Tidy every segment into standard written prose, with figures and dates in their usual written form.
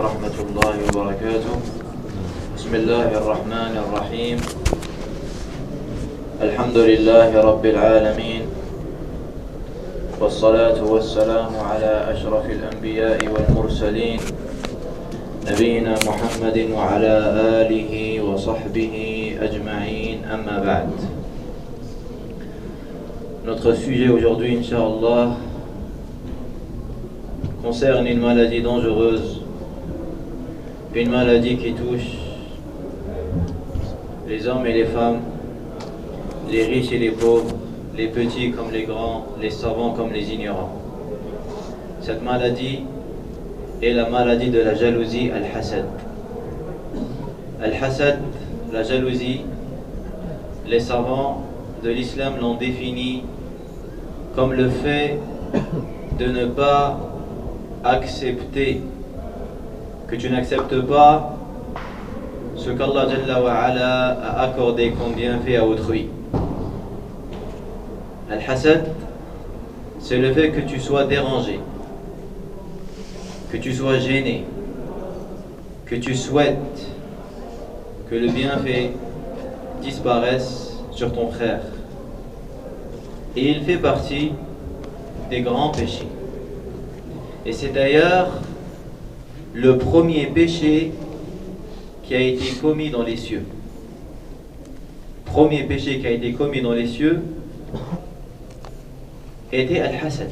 ورحمة الله وبركاته. بسم الله الرحمن الرحيم. الحمد لله رب العالمين، والصلاة والسلام على أشرف الأنبياء والمرسلين نبينا محمد وعلى آله وصحبه أجمعين. أما بعد. Notre sujet aujourd'hui, Inch'Allah, concerne une maladie dangereuse, une maladie qui touche les hommes et les femmes, les riches et les pauvres, les petits comme les grands, les savants comme les ignorants. Cette maladie est la maladie de la jalousie, al-hasad. Al-hasad, la jalousie, les savants de l'islam l'ont définie comme le fait de ne pas accepter, que tu n'acceptes pas ce qu'Allah Jalla wa Ala a accordé comme bienfait à autrui. Al-hasad, c'est le fait que tu sois dérangé, que tu sois gêné, que tu souhaites que le bienfait disparaisse sur ton frère. Et il fait partie des grands péchés. Et c'est d'ailleurs le premier péché qui a été commis dans les cieux. Premier péché qui a été commis dans les cieux était al-hasad.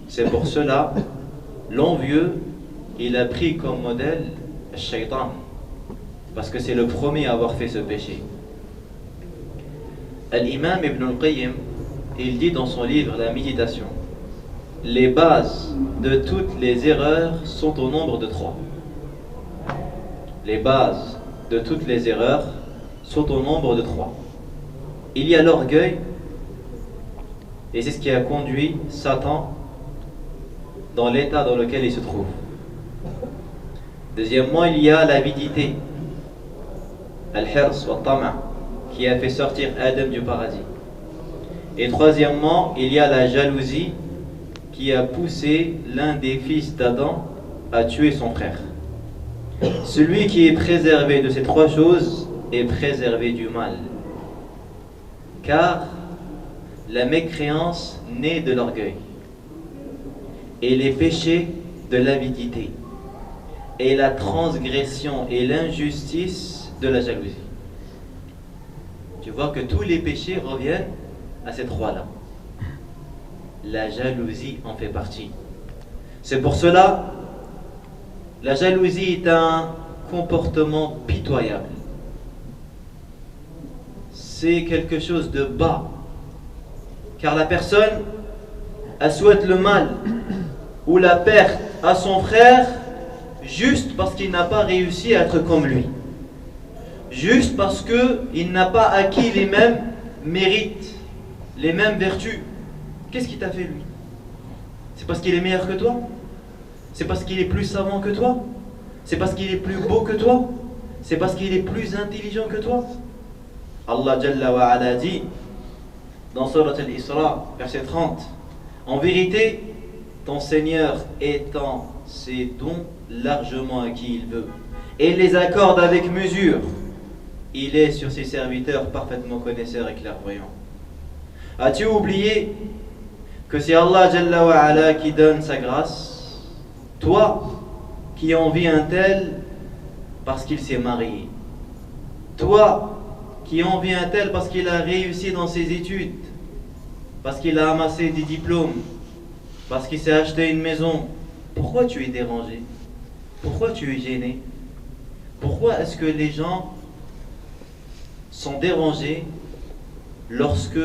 C'est pour cela, l'envieux, il a pris comme modèle le shaitan, parce que c'est le premier à avoir fait ce péché. Al-Imam Ibn al-Qayyim, il dit dans son livre La Méditation, les bases de toutes les erreurs sont au nombre de 3. Les bases de toutes les erreurs sont au nombre de 3. Il y a l'orgueil, et c'est ce qui a conduit Satan dans l'état dans lequel il se trouve. Deuxièmement, il y a l'avidité, al-hirs wa tama', qui a fait sortir Adam du paradis. Et troisièmement, il y a la jalousie qui a poussé l'un des fils d'Adam à tuer son frère. Celui qui est préservé de ces 3 choses est préservé du mal. Car la mécréance naît de l'orgueil, et les péchés de l'avidité, et la transgression et l'injustice de la jalousie. Tu vois que tous les péchés reviennent à ces 3-là. La jalousie en fait partie. C'est pour cela, la jalousie est un comportement pitoyable. C'est quelque chose de bas. Car la personne, elle souhaite le mal ou la perte à son frère juste parce qu'il n'a pas réussi à être comme lui. Juste parce qu'il n'a pas acquis les mêmes mérites, les mêmes vertus. Qu'est-ce qu'il t'a fait lui? C'est parce qu'il est meilleur que toi? C'est parce qu'il est plus savant que toi? C'est parce qu'il est plus beau que toi? C'est parce qu'il est plus intelligent que toi? Allah Jalla wa Ala dit dans Surat Al-Isra, verset 30, en vérité, ton Seigneur étend ses dons largement à qui il veut et les accorde avec mesure. Il est sur ses serviteurs parfaitement connaisseur et clairvoyant. As-tu oublié que c'est Allah Jalla wa Ala qui donne sa grâce? Toi qui envies un tel parce qu'il s'est marié. Toi qui envies un tel parce qu'il a réussi dans ses études, parce qu'il a amassé des diplômes, parce qu'il s'est acheté une maison. Pourquoi tu es dérangé? Pourquoi tu es gêné? Pourquoi est-ce que les gens sont dérangés lorsque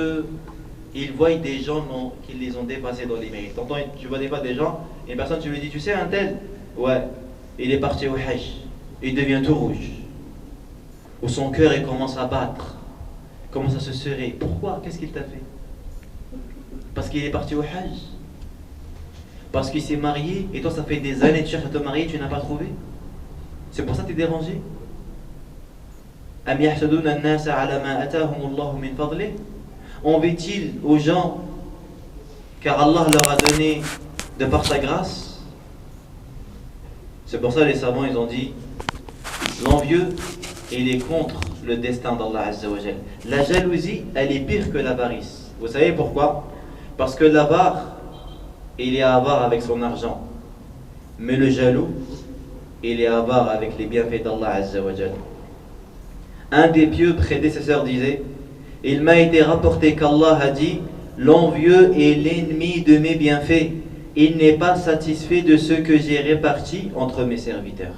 ils voient des gens qui les ont dépassés dans les mérites? Tu vois des fois des gens, et une personne, tu lui dis, tu sais un tel, ouais, il est parti au Hajj, il devient tout rouge, ou son cœur il commence à battre, il commence à se serrer. Pourquoi? Qu'est-ce qu'il t'a fait? Parce qu'il est parti au Hajj? Parce qu'il s'est marié, et toi ça fait des années que tu cherches à te marier, tu n'as pas trouvé? C'est pour ça que tu es dérangé? Envie-t-il aux gens car Allah leur a donné de par sa grâce? C'est pour ça que les savants ils ont dit l'envieux il est contre le destin d'Allah Azza wa Jal. La jalousie elle est pire que l'avarice. Vous savez pourquoi? Parce que l'avare il est avare avec son argent, mais le jaloux il est avare avec les bienfaits d'Allah Azza wa Jal. Un des pieux prédécesseurs disait: il m'a été rapporté qu'Allah a dit: l'envieux est l'ennemi de mes bienfaits. Il n'est pas satisfait de ce que j'ai réparti entre mes serviteurs.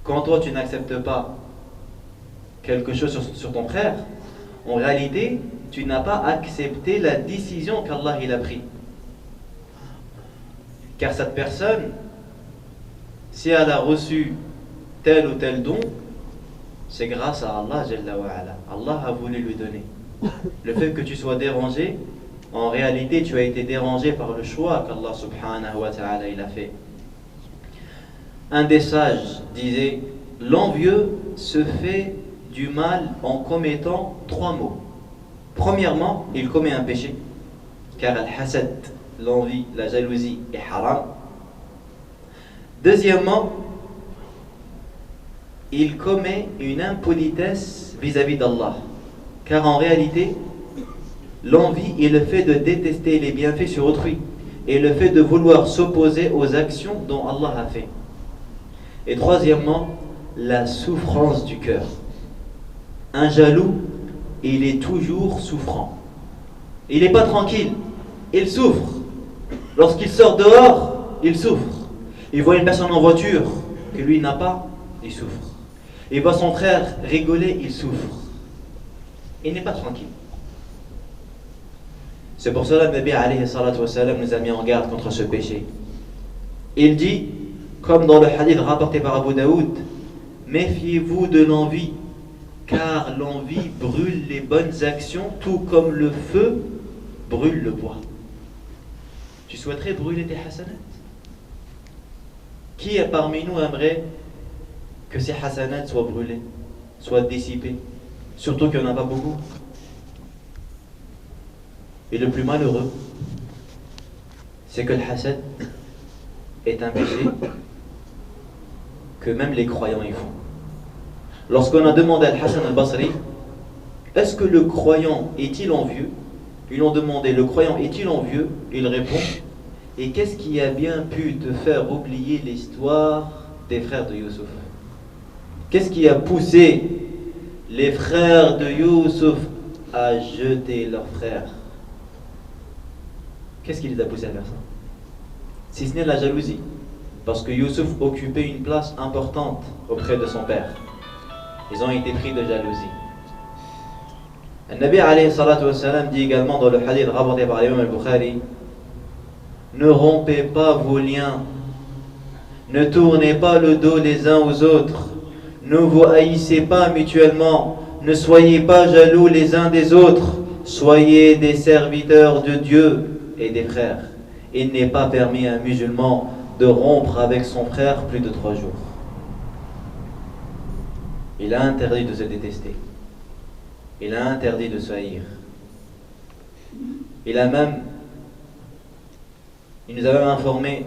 Quand toi tu n'acceptes pas quelque chose sur ton frère, en réalité tu n'as pas accepté la décision qu'Allah il a prise. Car cette personne, si elle a reçu tel ou tel don, c'est grâce à Allah Jalla wa Ala. Allah a voulu lui donner. Le fait que tu sois dérangé, en réalité tu as été dérangé par le choix qu'Allah subhanahu wa ta'ala il a fait. Un des sages disait: l'envieux se fait du mal en commettant 3 mots. Premièrement, il commet un péché, car al-hasad, l'envie, la jalousie est haram. Deuxièmement, il commet une impolitesse vis-à-vis d'Allah, car en réalité l'envie est le fait de détester les bienfaits sur autrui et le fait de vouloir s'opposer aux actions dont Allah a fait. Et troisièmement, la souffrance du cœur. Un jaloux, il est toujours souffrant. Il n'est pas tranquille, il souffre. Lorsqu'il sort dehors, il souffre. Il voit une personne en voiture que lui n'a pas, il souffre. Il voit son frère rigoler, il souffre. Il n'est pas tranquille. C'est pour cela que Nabi alayhi salatu wa salam nous a mis en garde contre ce péché. Il dit, comme dans le hadith rapporté par Abu Daoud: méfiez-vous de l'envie, car l'envie brûle les bonnes actions, tout comme le feu brûle le bois. Tu souhaiterais brûler tes hasanats? Qui parmi nous aimerait que ces hasanats soient brûlés, soient dissipés? Surtout qu'il n'y en a pas beaucoup. Et le plus malheureux, c'est que le hasad est un péché que même les croyants y font. Lorsqu'on a demandé à Al-Hasan al-Basri: est-ce que le croyant est-il envieux? Ils lui ont demandé: le croyant est-il envieux? Il répond: et qu'est-ce qui a bien pu te faire oublier l'histoire des frères de Youssouf? Qu'est-ce qui a poussé les frères de Youssouf à jeter leurs frères? Qu'est-ce qui les a poussés à faire ça? Si ce n'est la jalousie. Parce que Youssouf occupait une place importante auprès de son père. Ils ont été pris de jalousie. Le Nabi alayhi salatu wa salam dit également dans le hadith rapporté par l'imam al-Bukhari: ne rompez pas vos liens, ne tournez pas le dos les uns aux autres, ne vous haïssez pas mutuellement, ne soyez pas jaloux les uns des autres, soyez des serviteurs de Dieu et des frères. Il n'est pas permis à un musulman de rompre avec son frère plus de 3 jours. Il a interdit de se détester. Il a interdit de se haïr. Il nous a même informé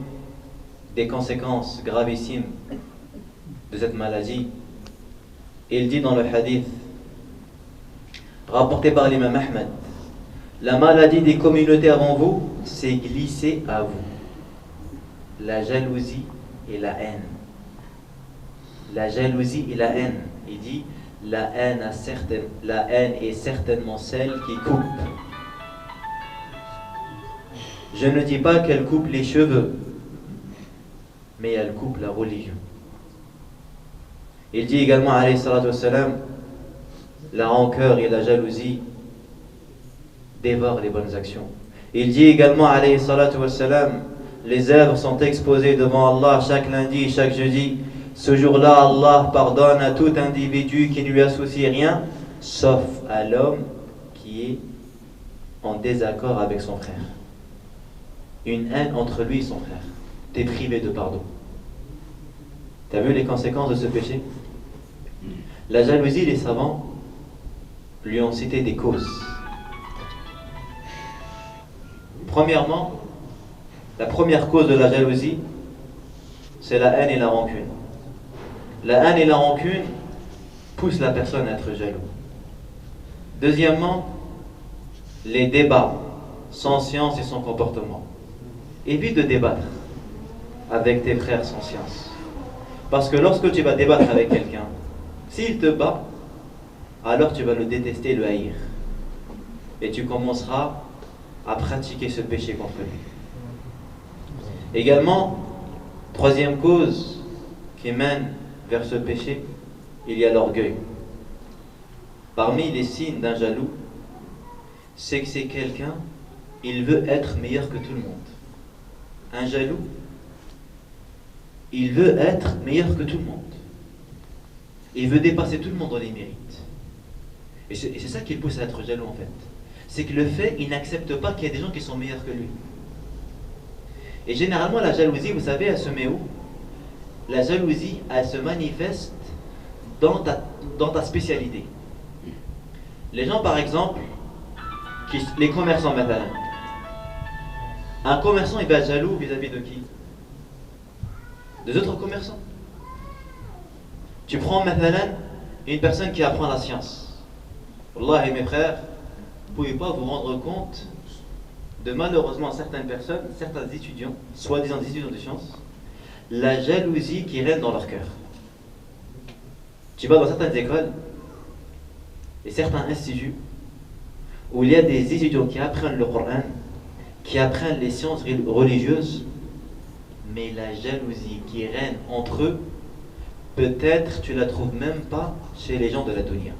des conséquences gravissimes de cette maladie. Il dit dans le hadith rapporté par l'imam Ahmed: la maladie des communautés avant vous s'est glissée à vous. La jalousie et la haine. La jalousie et la haine. Il dit: la haine est certainement celle qui coupe. Je ne dis pas qu'elle coupe les cheveux, mais elle coupe la religion. Il dit également alayhi salatu wassalam: la rancœur et la jalousie dévorent les bonnes actions. Il dit également alayhi salatu wassalam: les œuvres sont exposées devant Allah chaque lundi et chaque jeudi. Ce jour-là, Allah pardonne à tout individu qui ne lui associe rien, sauf à l'homme qui est en désaccord avec son frère. Une haine entre lui et son frère. T'es privé de pardon. T'as vu les conséquences de ce péché? La jalousie, les savants lui ont cité des causes. Premièrement, la première cause de la jalousie, c'est la haine et la rancune. La haine et la rancune poussent la personne à être jaloux. Deuxièmement, les débats sans science et sans comportement. Évite de débattre avec tes frères sans science. Parce que lorsque tu vas débattre avec quelqu'un, s'il te bat, alors tu vas le détester et le haïr. Et tu commenceras à pratiquer ce péché contre lui. Également, troisième cause qui mène vers ce péché, il y a l'orgueil. Parmi les signes d'un jaloux, c'est que c'est quelqu'un, il veut être meilleur que tout le monde. Un jaloux, il veut être meilleur que tout le monde. Il veut dépasser tout le monde dans les mérites. Et c'est ça qui le pousse à être jaloux en fait. C'est que le fait, il n'accepte pas qu'il y a des gens qui sont meilleurs que lui. Et généralement, la jalousie, vous savez, elle se met où? La jalousie, elle se manifeste dans ta spécialité. Les gens, par exemple, les commerçants maintenant. Un commerçant, il va être jaloux vis-à-vis de qui? Des autres commerçants. Tu prends maintenant une personne qui apprend la science. Wallah, mes frères, vous ne pouvez pas vous rendre compte de malheureusement certaines personnes, certains étudiants, soi-disant des étudiants de sciences, la jalousie qui règne dans leur cœur. Tu vas dans certaines écoles et certains instituts où il y a des étudiants qui apprennent le Coran, qui apprennent les sciences religieuses, mais la jalousie qui règne entre eux, peut-être tu la trouves même pas chez les gens de la dunya.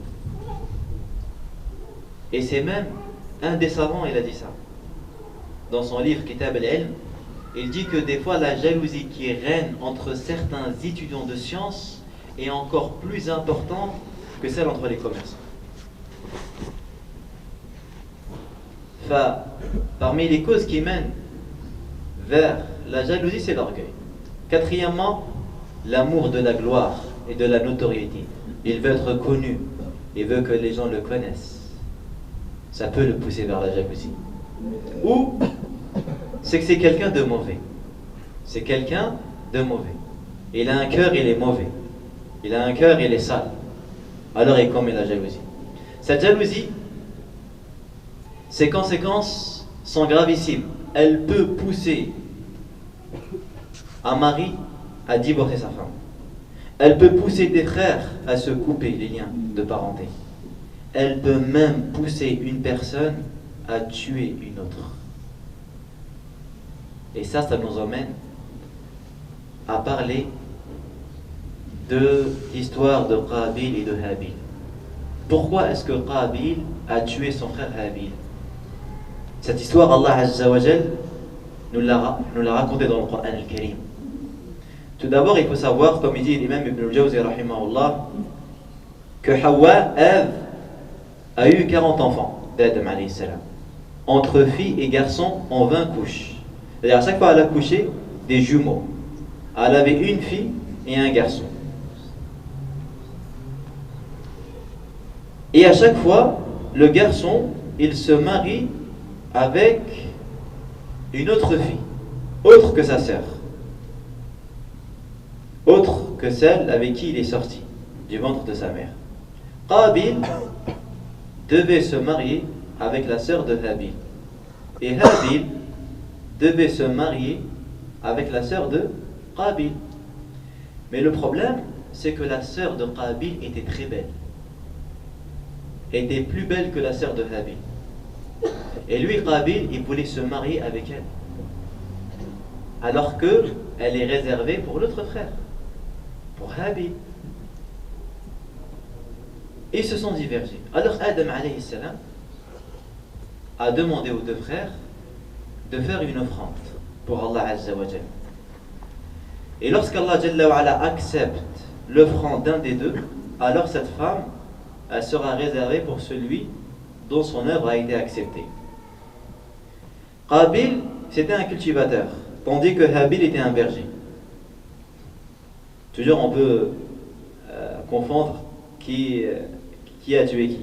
Et c'est même un des savants, il a dit ça. Dans son livre Kitab al-Ilm, il dit que des fois la jalousie qui règne entre certains étudiants de sciences est encore plus importante que celle entre les commerçants. Enfin, parmi les causes qui mènent vers la jalousie, c'est l'orgueil. Quatrièmement, l'amour de la gloire et de la notoriété. Il veut être connu, il veut que les gens le connaissent. Ça peut le pousser vers la jalousie. Ou c'est que c'est quelqu'un de mauvais. C'est quelqu'un de mauvais. Il a un cœur, il est mauvais. Il a un cœur, il est sale. Alors il commet la jalousie. Cette jalousie, ses conséquences sont gravissimes. Elle peut pousser un mari à divorcer sa femme. Elle peut pousser des frères à se couper les liens de parenté. Elle peut même pousser une personne à tuer une autre. Et ça nous emmène à parler de l'histoire de Qabil et de Habil. Pourquoi est-ce que Qabil a tué son frère Habil? Cette histoire, Allah Azza wa Jal nous l'a racontée dans le Coran al-Karim. Tout d'abord, il faut savoir, comme il dit l'imam Ibn al-Jawzi rahimahullah, que Hawa, Ève, a eu 40 enfants d'Adam alayhi salam. Entre filles et garçons en 20 couches. C'est-à-dire à chaque fois elle a couché des jumeaux. Elle avait une fille et un garçon. Et à chaque fois, le garçon, il se marie avec une autre fille, autre que sa sœur, autre que celle avec qui il est sorti du ventre de sa mère. Qabil devait se marier avec la sœur de Habil. Et Habil devait se marier avec la sœur de Qabil. Mais le problème, c'est que la sœur de Qabil était très belle. Était plus belle que la sœur de Habil. Et lui, Qabil, il voulait se marier avec elle. Alors qu'elle est réservée pour l'autre frère, pour Habil. Et ils se sont divergés. Alors Adam alayhi salam a demandé aux deux frères de faire une offrande pour Allah Azza wa Jal. Et lorsqu'Allah Jalla wa Ala accepte l'offrande d'un des deux, alors cette femme, elle sera réservée pour celui dont son œuvre a été acceptée. Qabil, c'était un cultivateur, tandis que Habil était un berger. Toujours on peut confondre qui a tué qui.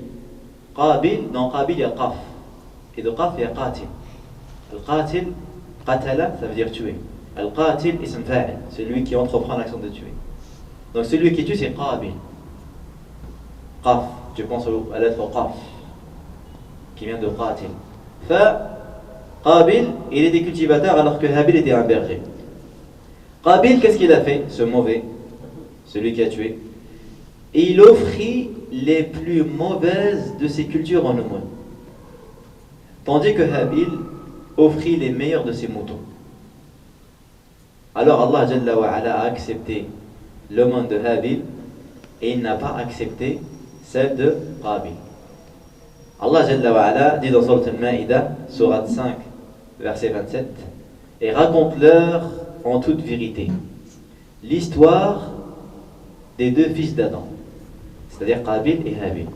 Qabil, dans Qabil il y a Qaf. Et de Qaf il y a Qatil. Le Qatil, Qatala, ça veut dire tuer. Al-qatil ism fa'il, celui qui entreprend l'action de tuer. Donc celui qui tue, c'est qabil. Qaf, je pense à la lettre qaf, qui vient de qatil. Qabil, il était cultivateur alors que Habil était un berger. Qabil, qu'est-ce qu'il a fait, ce mauvais, celui qui a tué? Et il offrit les plus mauvaises de ses cultures en aumône. Tandis que Habil offrit les meilleurs de ses moutons. Alors Allah Jalla wa Ala a accepté l'aumône de Habil et il n'a pas accepté celle de Qabil. Allah Jalla wa Ala dit dans Sourate Al-Ma'idah, Sourate 5, verset 27, et raconte-leur en toute vérité l'histoire des deux fils d'Adam, c'est-à-dire Qabil et Habil.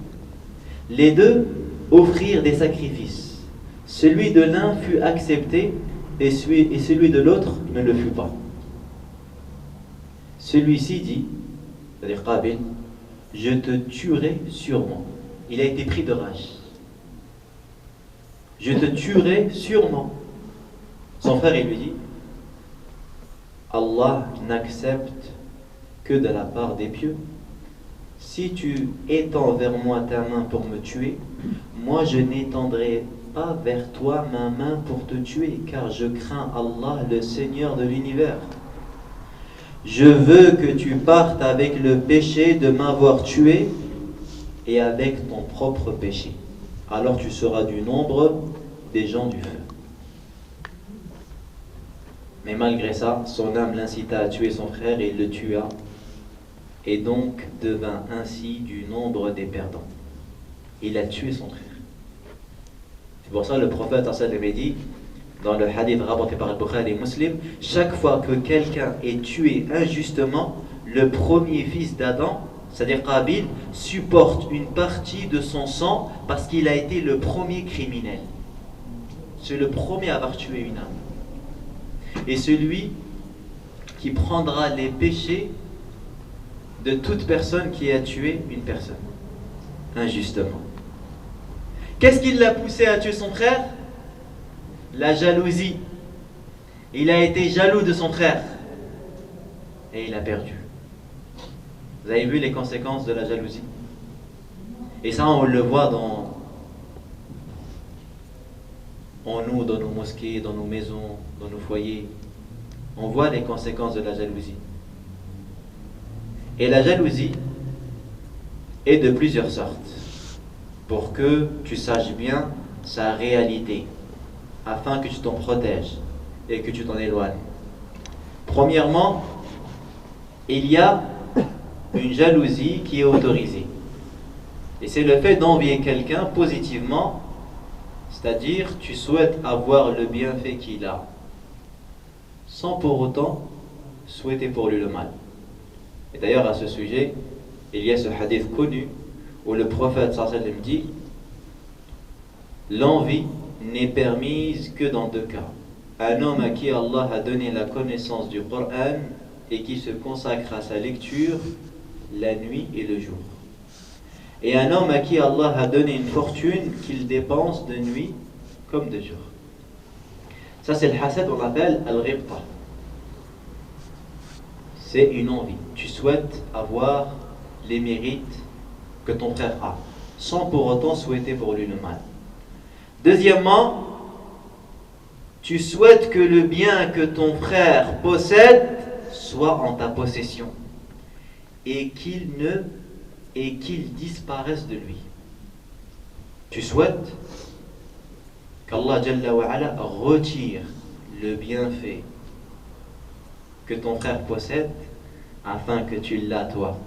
Les deux offrirent des sacrifices. Celui de l'un fut accepté et celui de l'autre ne le fut pas. Celui-ci dit, c'est-à-dire Qabil, je te tuerai sûrement. Il a été pris de rage. Je te tuerai sûrement. Son frère, il lui dit, Allah n'accepte que de la part des pieux. Si tu étends vers moi ta main pour me tuer, moi je n'étendrai pas vers toi ma main pour te tuer, car je crains Allah, le Seigneur de l'univers. Je veux que tu partes avec le péché de m'avoir tué et avec ton propre péché. Alors tu seras du nombre des gens du feu. Mais malgré ça, son âme l'incita à tuer son frère et il le tua, et donc devint ainsi du nombre des perdants. Il a tué son frère. C'est pour ça que le prophète avait dit, dans le hadith rapporté par Al-Bukhari et Muslim, chaque fois que quelqu'un est tué injustement, le premier fils d'Adam, c'est-à-dire Qabil, supporte une partie de son sang parce qu'il a été le premier criminel. C'est le premier à avoir tué une âme. Et celui qui prendra les péchés de toute personne qui a tué une personne injustement. Qu'est-ce qui l'a poussé à tuer son frère? La jalousie. Il a été jaloux de son frère et il a perdu. Vous avez vu les conséquences de la jalousie? Et ça, on le voit en nous, dans nos mosquées, dans nos maisons, dans nos foyers. On voit les conséquences de la jalousie. Et la jalousie est de plusieurs sortes, pour que tu saches bien sa réalité, afin que tu t'en protèges et que tu t'en éloignes. Premièrement, il y a une jalousie qui est autorisée. Et c'est le fait d'envier quelqu'un positivement, c'est-à-dire tu souhaites avoir le bienfait qu'il a, sans pour autant souhaiter pour lui le mal. Et d'ailleurs à ce sujet, il y a ce hadith connu où le prophète sallallahu alayhi wa sallam dit: l'envie n'est permise que dans deux cas. Un homme à qui Allah a donné la connaissance du Coran et qui se consacre à sa lecture la nuit et le jour. Et un homme à qui Allah a donné une fortune qu'il dépense de nuit comme de jour. Ça c'est le hasad, on l'appelle al-ghibta. C'est une envie. Tu souhaites avoir les mérites que ton frère a, sans pour autant souhaiter pour lui le mal. Deuxièmement, tu souhaites que le bien que ton frère possède soit en ta possession et qu'il disparaisse de lui. Tu souhaites qu'Allah Jalla wa Ala retire le bienfait que ton frère possède afin que tu l'as toi.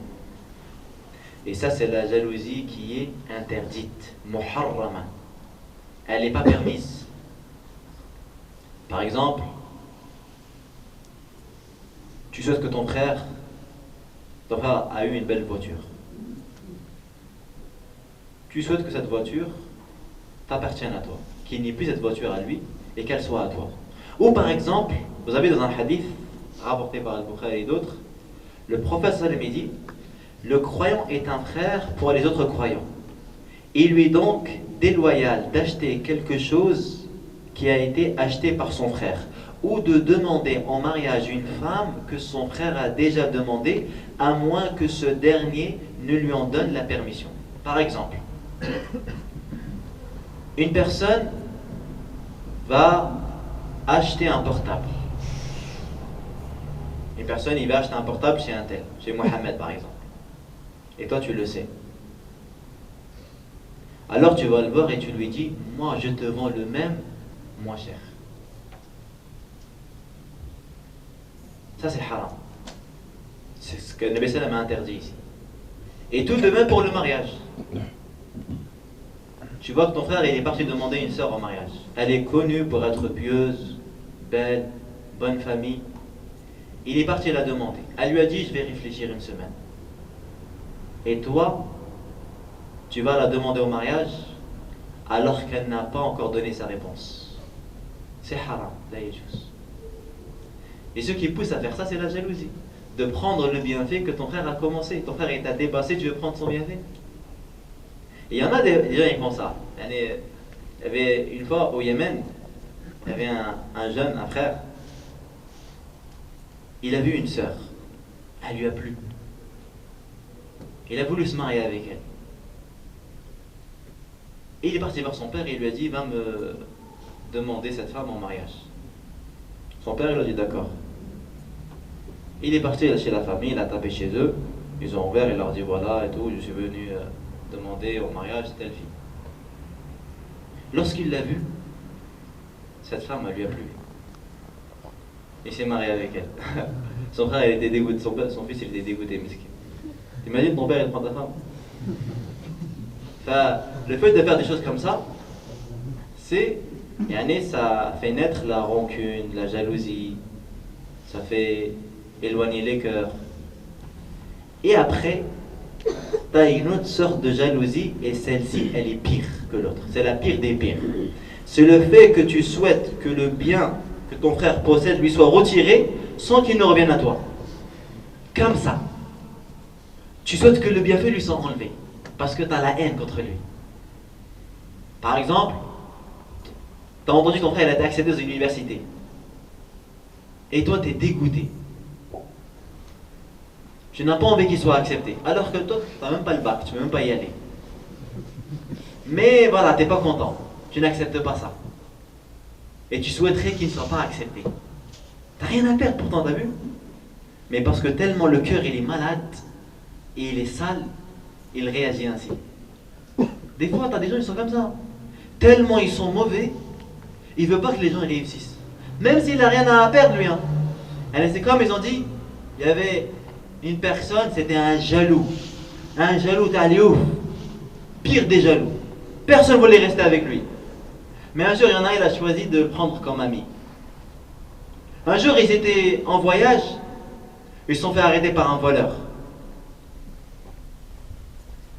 Et ça c'est la jalousie qui est interdite, muharrama. Elle n'est pas permise. Par exemple, tu souhaites que ton frère a eu une belle voiture. Tu souhaites que cette voiture t'appartienne à toi, qu'il n'y ait plus cette voiture à lui et qu'elle soit à toi. Ou par exemple, vous avez dans un hadith rapporté par Al-Bukhari et d'autres, le prophète sallallahu alayhi wa sallam dit: le croyant est un frère pour les autres croyants. Il lui est donc déloyal d'acheter quelque chose qui a été acheté par son frère, ou de demander en mariage une femme que son frère a déjà demandé, à moins que ce dernier ne lui en donne la permission. Par exemple, une personne va acheter un portable. Une personne, il va acheter un portable chez un tel, chez Mohamed par exemple. Et toi, tu le sais. Alors tu vas le voir et tu lui dis, moi je te vends le même moins cher. Ça c'est haram. C'est ce que le Nabi sallam a interdit ici. Et tout de même pour le mariage. Tu vois que ton frère il est parti demander une sœur en mariage. Elle est connue pour être pieuse, belle, bonne famille. Il est parti la demander. Elle lui a dit, je vais réfléchir une semaine. Et toi, tu vas la demander au mariage alors qu'elle n'a pas encore donné sa réponse. C'est haram, la yajuz. Et ce qui pousse à faire ça, c'est la jalousie. De prendre le bienfait que ton frère a commencé. Ton frère t'a dépassé, tu veux prendre son bienfait. Et il y en a des gens qui font ça. Il y avait une fois au Yémen, il y avait un jeune, un frère. Il a vu une sœur. Elle lui a plu. Il a voulu se marier avec elle. Et il est parti voir son père et il lui a dit, va me demander cette femme en mariage. Son père il a dit d'accord. Il est parti chez la famille, il a tapé chez eux. Ils ont ouvert, il leur dit voilà et tout, je suis venu demander au mariage telle fille. Lorsqu'il l'a vue, cette femme elle lui a plu. Il s'est marié avec elle. Son frère il était dégoûté, son fils il était dégoûté, miskin. T'imagines ton père il prend ta femme. Enfin, le fait de faire des choses comme ça, ça fait naître la rancune, la jalousie, ça fait éloigner les cœurs. Et après, tu as une autre sorte de jalousie, et celle-ci, elle est pire que l'autre. C'est la pire des pires. C'est le fait que tu souhaites que le bien que ton frère possède lui soit retiré sans qu'il ne revienne à toi. Comme ça. Tu souhaites que le bienfait lui soit enlevé parce que tu as la haine contre lui. Par exemple, tu as entendu ton frère il a été accepté dans une université. Et toi, tu es dégoûté. Tu n'as pas envie qu'il soit accepté. Alors que toi, tu n'as même pas le bac, tu ne peux même pas y aller. Mais voilà, tu n'es pas content. Tu n'acceptes pas ça. Et tu souhaiterais qu'il ne soit pas accepté. Tu n'as rien à perdre pourtant, t'as vu? Mais parce que tellement le cœur il est malade et il est sale, il réagit ainsi. Des fois, tu as des gens qui sont comme ça. Tellement ils sont mauvais, il ne veut pas que les gens réussissent. Même s'il n'a rien à perdre, lui. Hein. C'est comme ils ont dit, il y avait une personne, c'était un jaloux. Un jaloux, t'as allé ouf. Pire des jaloux. Personne ne voulait rester avec lui. Mais un jour, il y en a, il a choisi de le prendre comme ami. Un jour, ils étaient en voyage, ils se sont fait arrêter par un voleur.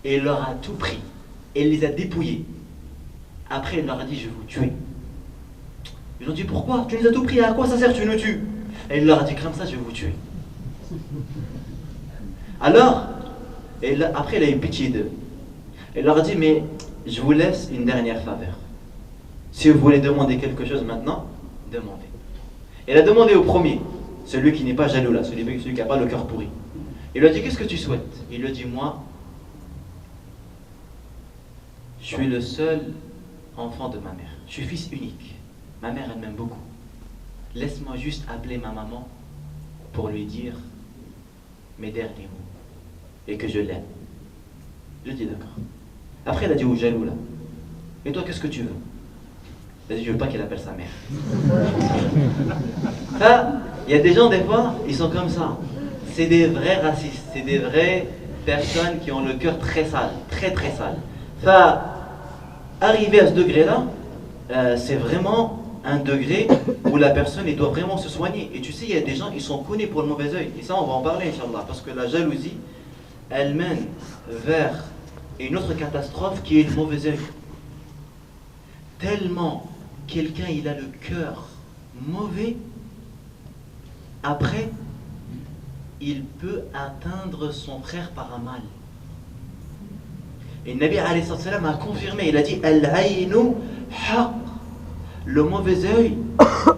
Et il leur a tout pris. Et il les a dépouillés. Après, il leur a dit, je vais vous tuer. Ils ont dit, pourquoi? Tu nous as tout pris, à quoi ça sert, tu nous tues? Et il leur a dit, comme ça, je vais vous tuer. Alors, après, il a eu pitié d'eux. Il leur a dit, mais je vous laisse une dernière faveur. Si vous voulez demander quelque chose maintenant, demandez. Il a demandé au premier, celui qui n'est pas jaloux là, celui qui n'a pas le cœur pourri. Il lui a dit, qu'est-ce que tu souhaites? Il lui a dit, moi, je suis le seul enfant de ma mère. Je suis fils unique. Ma mère, elle m'aime beaucoup. Laisse-moi juste appeler ma maman pour lui dire mes derniers mots et que je l'aime. Je dis d'accord. Après, il a dit au jaloux là, et toi, qu'est-ce que tu veux? Il a dit, je veux pas qu'elle appelle sa mère. Enfin, il y a des gens, des fois, ils sont comme ça. C'est des vrais racistes, c'est des vraies personnes qui ont le cœur très sale, très très sale. Enfin, arriver à ce degré-là, c'est vraiment un degré où la personne elle doit vraiment se soigner. Et tu sais, il y a des gens qui sont connus pour le mauvais œil. Et ça, on va en parler, Inch'Allah. Parce que la jalousie, elle mène vers une autre catastrophe qui est le mauvais œil. Tellement quelqu'un, il a le cœur mauvais, après, il peut atteindre son frère par un mal. Et le Nabi alayhi salam a confirmé, il a dit Al-aynu haq. le mauvais œil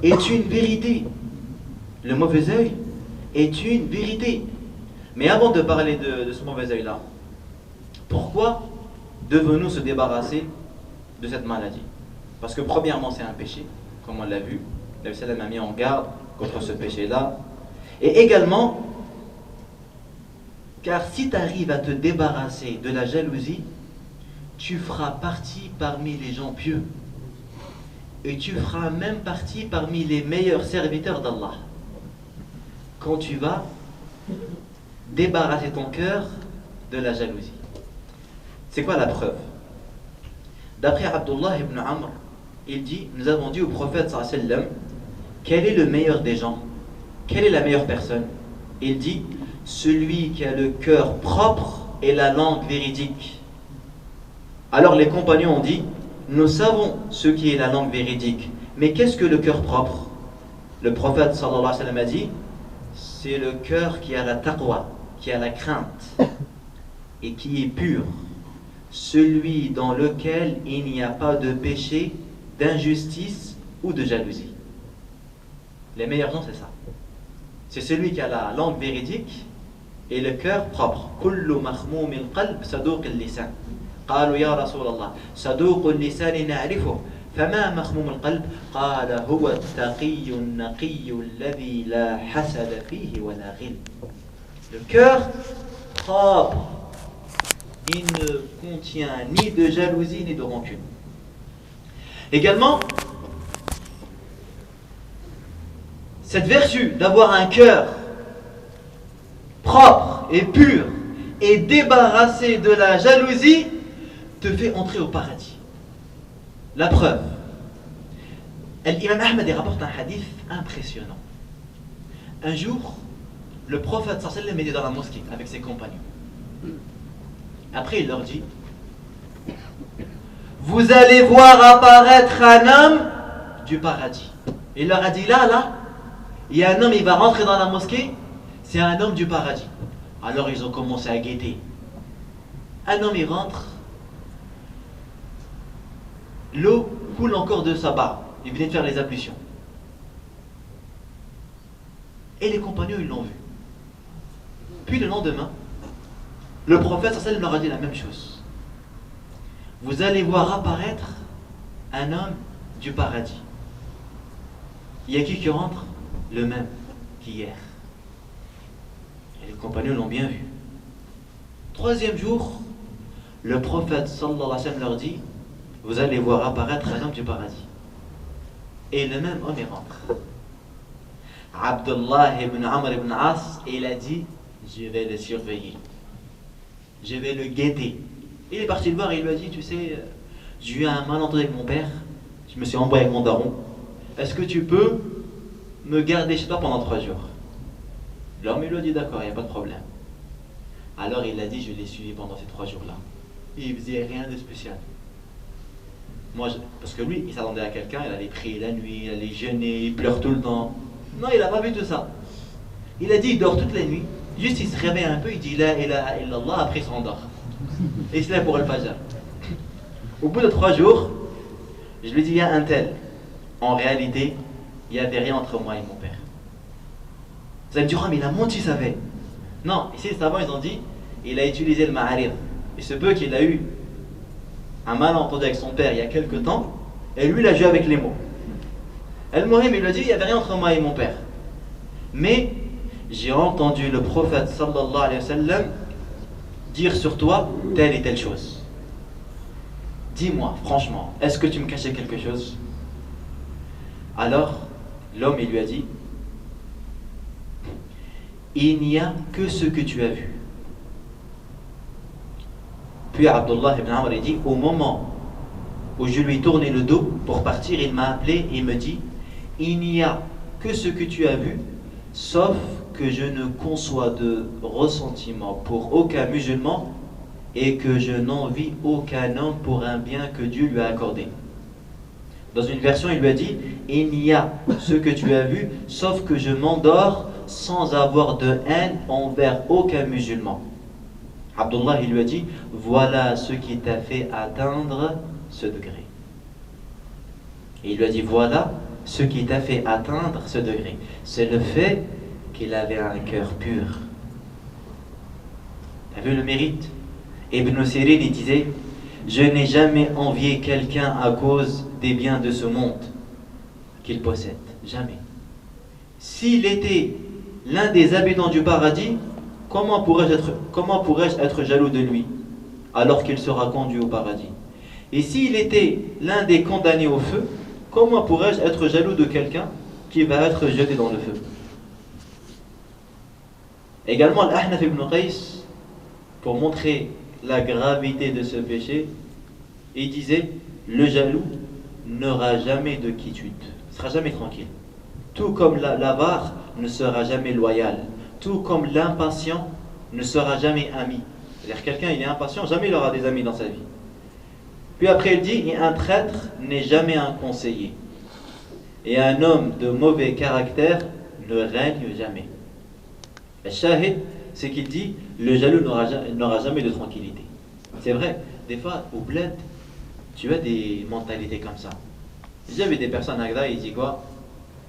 est une vérité. Le mauvais œil est une vérité. Mais avant de parler de ce mauvais œil-là, pourquoi devons-nous se débarrasser de cette maladie? Parce que premièrement, c'est un péché, comme on l'a vu. Le Salam a mis en garde contre ce péché-là. Et également, car si tu arrives à te débarrasser de la jalousie, tu feras partie parmi les gens pieux. Et tu feras même partie parmi les meilleurs serviteurs d'Allah. Quand tu vas débarrasser ton cœur de la jalousie. C'est quoi la preuve? D'après Abdullah ibn Amr, il dit, nous avons dit au prophète sallallahu alayhi wa sallam, quel est le meilleur des gens? Quelle est la meilleure personne? Il dit, celui qui a le cœur propre et la langue véridique. Alors les compagnons ont dit, nous savons ce qui est la langue véridique, mais qu'est-ce que le cœur propre? Le prophète sallallahu alayhi wa sallam a dit, c'est le cœur qui a la taqwa, qui a la crainte et qui est pur, celui dans lequel il n'y a pas de péché, d'injustice ou de jalousie. Les meilleurs gens, c'est ça. C'est celui qui a la langue véridique et le cœur propre. Kullu makhmoum al-qalb saduq al-lisan. قالوا يا رسول الله صدوق اللسان نعرفه فما مخموم القلب قال هو التقي النقي الذي لا حسد فيه ولا غل. Le cœur propre, il ne contient ni de jalousie ni de rancune. Également, cette vertu d'avoir un cœur propre et pur et débarrassé de la jalousie te fait entrer au paradis. La preuve, l'imam Ahmed rapporte un hadith impressionnant. Un jour, le prophète sallallahu alayhi wa sallam était dans la mosquée avec ses compagnons. Après, il leur dit, vous allez voir apparaître un homme du paradis. Il leur a dit, là, il y a un homme, il va rentrer dans la mosquée, c'est un homme du paradis. Alors ils ont commencé à guetter. Un homme, il rentre, l'eau coule encore de sa barbe. Il venait de faire les ablutions. Et les compagnons, ils l'ont vu. Puis le lendemain, le prophète sallallahu alayhi wa sallam leur a dit la même chose. Vous allez voir apparaître un homme du paradis. Il y a qui rentre? Le même qu'hier. Et les compagnons l'ont bien vu. Troisième jour, le prophète sallallahu alayhi wa sallam leur dit, vous allez voir apparaître un homme du paradis. Et le même homme y rentre. Abdullah ibn Amr ibn As, il a dit, je vais le surveiller. Je vais le guetter. Il est parti le voir et il lui a dit, tu sais, j'ai eu un malentendu avec mon père, je me suis embrouillé avec mon daron. Est-ce que tu peux me garder chez toi pendant 3 jours? L'homme lui a dit, d'accord, il n'y a pas de problème. Alors il a dit, je l'ai suivi pendant ces 3 jours-là. Il faisait rien de spécial. Moi, parce que lui, il s'attendait à quelqu'un, il allait prier la nuit, il allait jeûner, il pleure tout le temps. Non, il n'a pas vu tout ça. Il a dit, il dort toutes les nuits. Juste, il se réveille un peu, il dit la ilaha illallah, après il s'endort. Et il se lève pour le fajr. Au bout de 3 jours, je lui dis, il y a un tel. En réalité, il n'y avait rien entre moi et mon père. Vous allez me dire, oh, mais il a menti, il savait. Non, ici les savants, ils ont dit, il a utilisé le ma'arid. Il se peut qu'il a eu un malentendu avec son père il y a quelque temps, et lui, il a joué avec les mots. El-Mohim, il lui a dit, il n'y avait rien entre moi et mon père. Mais j'ai entendu le prophète sallallahu alayhi wa sallam dire sur toi telle et telle chose. Dis-moi, franchement, est-ce que tu me cachais quelque chose? Alors, l'homme, il lui a dit, il n'y a que ce que tu as vu. Puis Abdullah ibn Amr a dit, au moment où je lui tournais le dos pour partir, il m'a appelé et me dit, il n'y a que ce que tu as vu, sauf que je ne conçois de ressentiment pour aucun musulman et que je n'envie aucun homme pour un bien que Dieu lui a accordé. Dans une version, il lui a dit, il n'y a ce que tu as vu, sauf que je m'endors sans avoir de haine envers aucun musulman. Abdullah, il lui a dit, voilà ce qui t'a fait atteindre ce degré. Et il lui a dit, voilà ce qui t'a fait atteindre ce degré. C'est le fait qu'il avait un cœur pur. Tu as vu le mérite? Ibn Sirin, il disait, je n'ai jamais envié quelqu'un à cause des biens de ce monde qu'il possède. Jamais. S'il était l'un des habitants du paradis, comment pourrais-je être jaloux de lui alors qu'il sera conduit au paradis? Et s'il était l'un des condamnés au feu, comment pourrais-je être jaloux de quelqu'un qui va être jeté dans le feu? Également, l'Ahnaf ibn Qais, pour montrer la gravité de ce péché, il disait, le jaloux n'aura jamais de quiétude, ne sera jamais tranquille. Tout comme l'avare ne sera jamais loyal, tout comme l'impatient ne sera jamais ami. C'est-à-dire quelqu'un il est impatient, jamais il aura des amis dans sa vie. Puis après il dit, et un traître n'est jamais un conseiller. Et un homme de mauvais caractère ne règne jamais. Le shahid, c'est qu'il dit, le jaloux n'aura jamais de tranquillité. C'est vrai, des fois au bled, tu as des mentalités comme ça. J'avais des personnes à Agda, il dit quoi?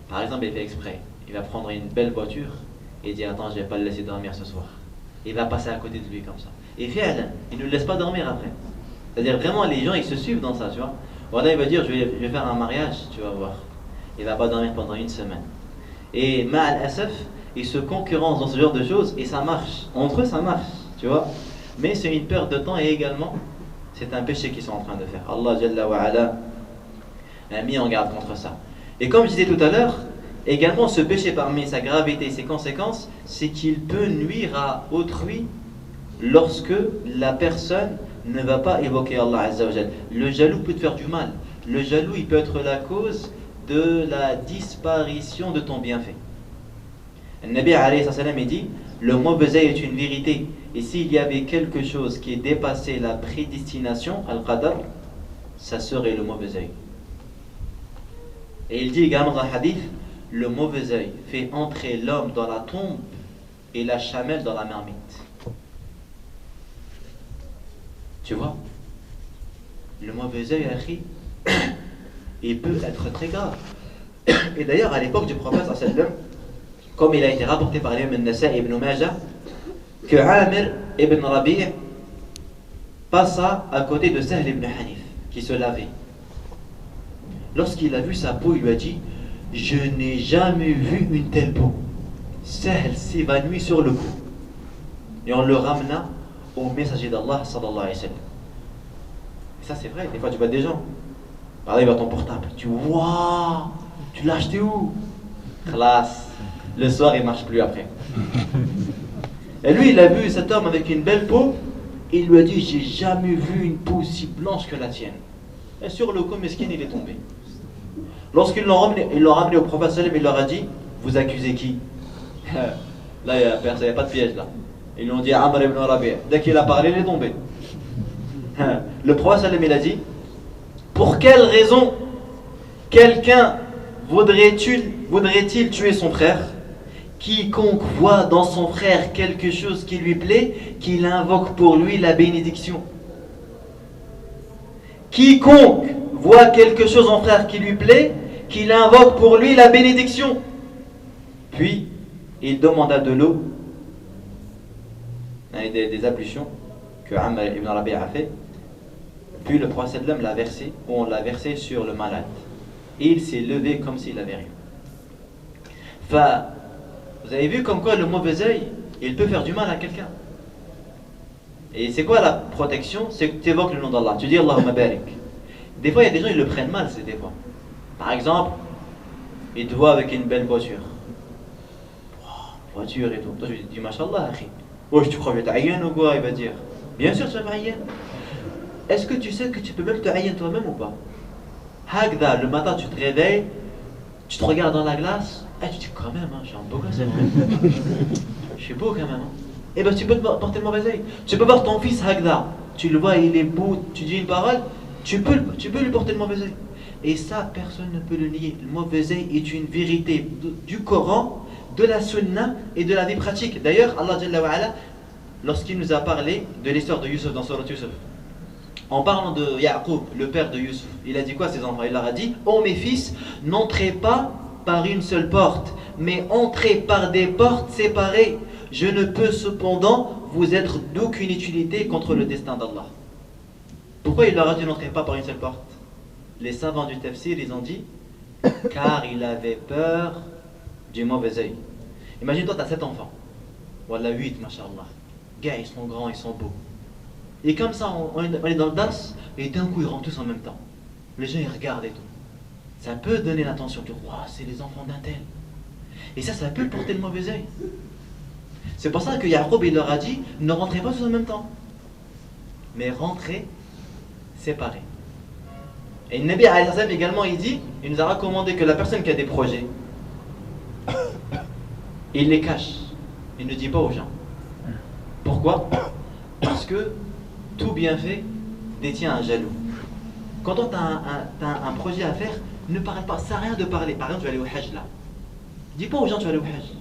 Par exemple, il fait exprès. Il va prendre une belle voiture et dit, attends, je vais pas le laisser dormir ce soir. Il va passer à côté de lui comme ça. Et il ne le laisse pas dormir après. C'est-à-dire vraiment, les gens, ils se suivent dans ça, tu vois. Voilà, il va dire, je vais faire un mariage, tu vas voir. Il va pas dormir pendant une semaine. Et Ma'al Asaf, ils se concurrencent dans ce genre de choses et ça marche. Entre eux, ça marche, tu vois. Mais c'est une perte de temps et également, c'est un péché qu'ils sont en train de faire. Allah Jalla wa Ala a mis en garde contre ça. Et comme je disais tout à l'heure, également ce péché parmi sa gravité et ses conséquences, c'est qu'il peut nuire à autrui lorsque la personne ne va pas évoquer Allah Azza wa Jalla. Le jaloux peut te faire du mal. Le jaloux, il peut être la cause de la disparition de ton bienfait. Le Nabi alayhi salam il dit, le mauvais œil est une vérité. Et s'il y avait quelque chose qui dépassait la prédestination, al-qadar, ça serait le mauvais œil. Et il dit également dans le hadith, le mauvais œil fait entrer l'homme dans la tombe et la chamelle dans la marmite. Tu vois, le mauvais œil, il peut être très grave. Et d'ailleurs, à l'époque du prophète, comme il a été rapporté par l'imam al-Nasa'i ibn Majah, que Amir ibn Rabi' passa à côté de Sahl ibn Hanif, qui se lavait. Lorsqu'il a vu sa peau, il lui a dit, je n'ai jamais vu une telle peau. Sahl s'évanouit sur le cou. Et on le ramena au messager d'Allah sallallahu alayhi wa sallam. Et ça c'est vrai, des fois tu vois des gens, arrive à ton portable, tu vois, tu l'as acheté où? Classe. Le soir il marche plus après. Et lui il a vu cet homme avec une belle peau, et il lui a dit, j'ai jamais vu une peau aussi blanche que la tienne. Et sur le coup, mesquin il est tombé. Lorsqu'ils l'ont ramené au prophète sallam, il leur a dit, vous accusez qui? Là il n'y a pas de piège là. Ils lui ont dit Amr ibn Rabi'. Dès qu'il a parlé, il est tombé. Le prophète sallam il a dit, pour quelle raison quelqu'un voudrait-il tuer son frère? Quiconque voit dans son frère quelque chose qui lui plaît, qu'il invoque pour lui la bénédiction. Quiconque voit quelque chose en frère qui lui plaît, qu'il invoque pour lui la bénédiction. Puis, il demanda de l'eau, des ablutions que Amr ibn Rabi' a fait. Puis le prophète l'a versé, ou on l'a versé sur le malade. Et il s'est levé comme s'il n'avait rien. Enfin, vous avez vu comme quoi le mauvais œil, il peut faire du mal à quelqu'un. Et c'est quoi la protection? C'est que tu évoques le nom d'Allah. Tu dis Allahumma barik. Des fois, il y a des gens, ils le prennent mal, c'est des fois. Par exemple, ils te voient avec une belle voiture. Voiture et tout. Toi, je lui dis, Mashallah, akhi. Oh, tu crois que je vais t'aïen ou quoi? Il va dire. Bien sûr, tu vas m'aïen. Est-ce que tu sais que tu peux même te aïen toi-même ou pas? Hagda, le matin, tu te réveilles, tu te regardes dans la glace, et tu te dis, quand même, je suis un beau gosse, c'est vrai. Je suis beau quand même. Et ben, tu peux te porter le mauvais œil. Tu peux voir ton fils Hagda, tu le vois, il est beau, tu dis une parole, tu peux lui porter le mauvais œil. Et ça, personne ne peut le nier. Le mauvais œil est une vérité du Coran, de la Sunna et de la vie pratique. D'ailleurs, Allah Jalla wa Ala, lorsqu'il nous a parlé de l'histoire de Yusuf dans Surat Yusuf, En parlant de Yaqub, le père de Yusuf, il a dit quoi à ses enfants? Il leur a dit: ô mes fils, n'entrez pas par une seule porte, mais entrez par des portes séparées. Je ne peux cependant vous être d'aucune utilité contre le destin d'Allah. Pourquoi il leur a dit n'entrez pas par une seule porte? Les savants du tafsir, ils ont dit car il avait peur du mauvais œil. Imagine-toi, tu as 7 enfants. Voilà 8, mashallah. Gars, ils sont grands, ils sont beaux. Et comme ça, on est dans le dars, et d'un coup, ils rentrent tous en même temps. Les gens, ils regardent et tout. Ça peut donner l'attention que c'est les enfants d'un tel. Et ça peut porter le mauvais œil. C'est pour ça que Yaqub, il leur a dit ne rentrez pas tous en même temps, mais rentrez séparés. Et le Nabi alayhi salam également, il nous a recommandé que la personne qui a des projets, il les cache, il ne dit pas aux gens. Pourquoi? Parce que tout bienfait détient un jaloux. Quand tu as un projet à faire, ne parle pas, ça sert à rien de parler. Par exemple, tu vas aller au Hajj là. Dis pas aux gens tu vas aller au Hajj.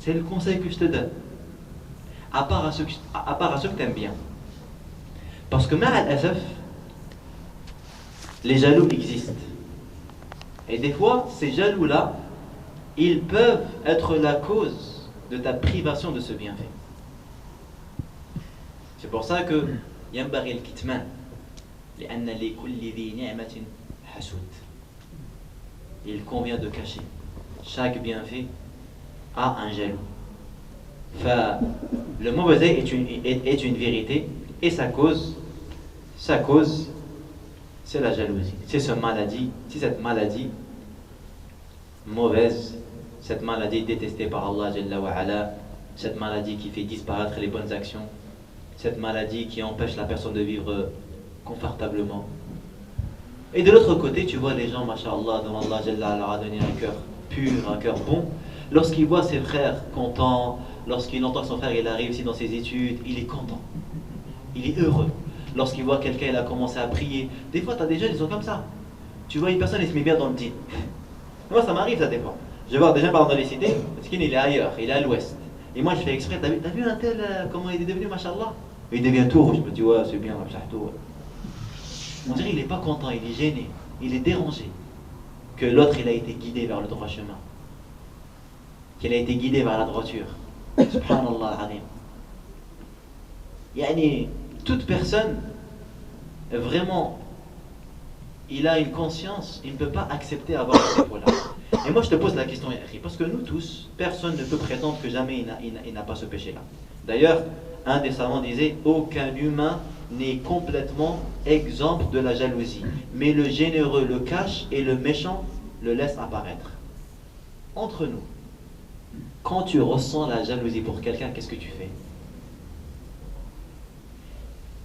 C'est le conseil que je te donne. À part à ceux que tu aimes bien. Parce que ma'al asaf, les jaloux existent. Et des fois, ces jaloux-là, ils peuvent être la cause de ta privation de ce bienfait. C'est pour ça que ينبغي الكتمان لأن لكل ذي نعمة حسود. Il convient de cacher. Chaque bienfait a un jaloux. Le mauvais œil est une vérité et sa cause, c'est la jalousie. C'est cette maladie mauvaise, cette maladie détestée par Allah Jalla wa Ala, cette maladie qui fait disparaître les bonnes actions, cette maladie qui empêche la personne de vivre confortablement. Et de l'autre côté, tu vois les gens, masha'Allah, dont Allah Jalla leur a donné un cœur pur, un cœur bon. Lorsqu'il voit ses frères contents, lorsqu'il entend son frère, il a réussi dans ses études, il est content, il est heureux. Lorsqu'il voit quelqu'un, il a commencé à prier. Des fois, tu as des jeunes, ils sont comme ça. Tu vois une personne, il se met bien dans le dîn. Moi, ça m'arrive, ça dépend. Je vais voir des gens par exemple dans les cités, parce qu'il est ailleurs, il est à l'ouest. Et moi, je fais exprès, t'as vu un tel, comment il est devenu, mashallah? Il devient tout rouge, je me dis, ouais, c'est bien, tout. On dirait qu'il n'est pas content, il est gêné, il est dérangé. Que l'autre, il a été guidé vers le droit chemin. Qu'il a été guidé vers la droiture. Subhanallah al-azim. Yani, toute personne, vraiment, il a une conscience, il ne peut pas accepter avoir ce défaut-là. Et moi je te pose la question, parce que nous tous, personne ne peut prétendre que jamais il n'a pas ce péché-là. D'ailleurs, un des savants disait, aucun humain n'est complètement exempt de la jalousie, mais le généreux le cache et le méchant le laisse apparaître. Entre nous, quand tu ressens la jalousie pour quelqu'un, qu'est-ce que tu fais?